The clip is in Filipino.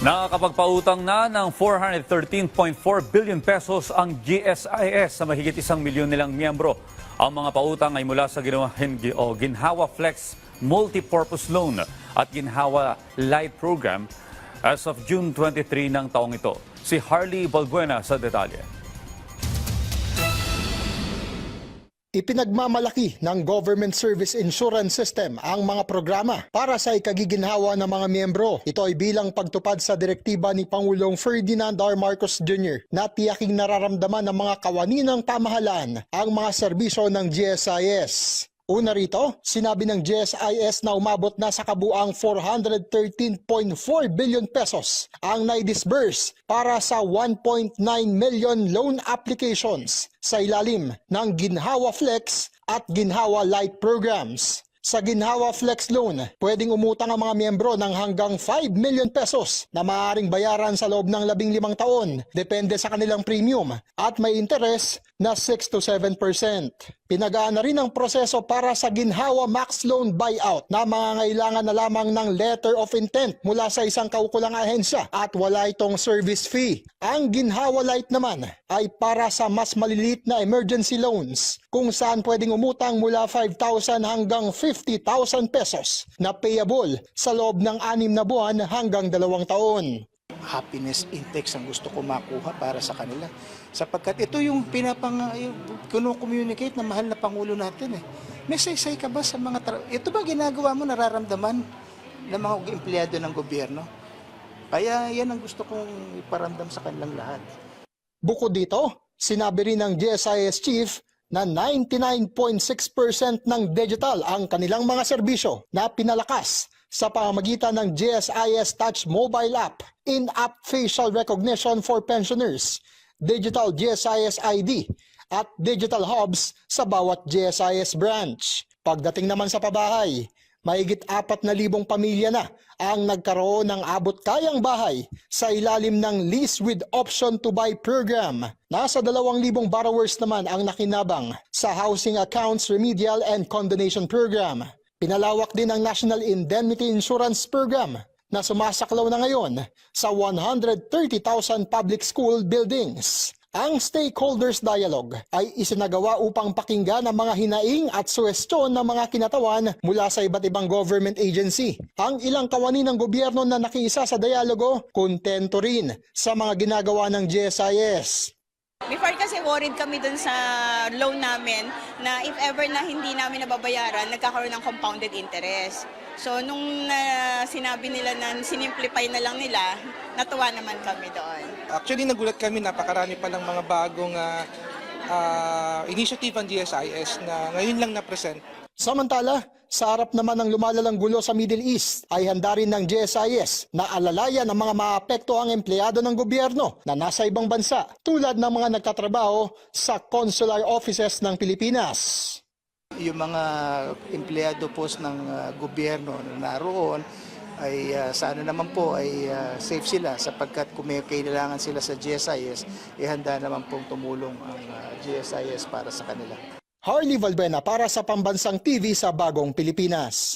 Nakakapagpautang na ng 413.4 billion pesos ang GSIS sa mahigit 1 milyon nilang miyembro. Ang mga pautang ay mula sa Ginhawa Flex Multipurpose Loan at Ginhawa Light Program as of June 23 ng taong ito. Si Harley Balbuena sa detalye. Ipinagmamalaki ng Government Service Insurance System ang mga programa para sa ikagiginhawa ng mga miyembro. Ito ay bilang pagtupad sa direktiba ni Pangulong Ferdinand R. Marcos Jr. na tiyaking nararamdaman ng mga kawani ng pamahalaan ang mga serbisyo ng GSIS. Una rito, sinabi ng GSIS na umabot na sa kabuang 413.4 billion pesos ang naidisburse para sa 1.9 million loan applications sa ilalim ng Ginhawa Flex at Ginhawa Light programs. Sa Ginhawa Flex Loan, pwedeng umutang ang mga miyembro ng hanggang 5 million pesos na maaaring bayaran sa loob ng 15 taon, depende sa kanilang premium, at may interes na 6 to 7%. Pinagaan na rin ang proseso para sa Ginhawa Max Loan Buyout na mangangailangan na lamang ng letter of intent mula sa isang kaukulang ahensya at wala itong service fee. Ang Ginhawa Light naman ay para sa mas maliliit na emergency loans kung saan pwedeng umutang mula 5,000 hanggang 50,000 pesos na payable sa loob ng 6 na buwan hanggang 2 taon. Happiness index ang gusto ko makuha para sa kanila. Sapagkat ito yung communicate na mahal na Pangulo natin eh. May saysay ka ba sa mga ito ba ginagawa mo nararamdaman ng mga empleyado ng gobyerno? Kaya yan ang gusto kong iparamdam sa kanilang lahat. Bukod dito, sinabi rin ng GSIS Chief na 99.6% ng digital ang kanilang mga serbisyo na pinalakas sa pamamagitan ng GSIS Touch Mobile App, in-app facial recognition for pensioners, digital GSIS ID, at digital hubs sa bawat GSIS branch. Pagdating naman sa pabahay, mahigit 4,000 pamilya na ang nagkaroon ng abot-kayang bahay sa ilalim ng Lease with Option to Buy program. Nasa 2,000 borrowers naman ang nakinabang sa Housing Accounts Remedial and Condonation Program. Pinalawak din ang National Indemnity Insurance Program na sumasaklaw na ngayon sa 130,000 public school buildings. Ang Stakeholders Dialogue ay isinagawa upang pakinggan ang mga hinaing at suwestyon ng mga kinatawan mula sa iba't ibang government agency. Ang ilang kawani ng gobyerno na nakiisa sa dialogo, kontento rin sa mga ginagawa ng GSIS. Before kasi worried kami dun sa loan namin na if ever na hindi namin nababayaran, nagkakaroon ng compounded interest. So nung sinabi nila na sinimplify na lang nila, natuwa naman kami doon. Actually nagulat kami, napakarami pa lang mga bagong initiative ng GSIS na ngayon lang na-present. Samantala, sa harap naman ng lumalalang gulo sa Middle East ay handa rin ng GSIS na alalayan ang mga maapekto ang empleyado ng gobyerno na nasa ibang bansa tulad ng mga nagtatrabaho sa consular offices ng Pilipinas. Yung mga empleyado po ng gobyerno na naroon ay sana naman po ay safe sila sapagkat kung may kailangan sila sa GSIS, handa naman pong tumulong ang GSIS para sa kanila. Harley Balbuena para sa Pambansang TV sa Bagong Pilipinas.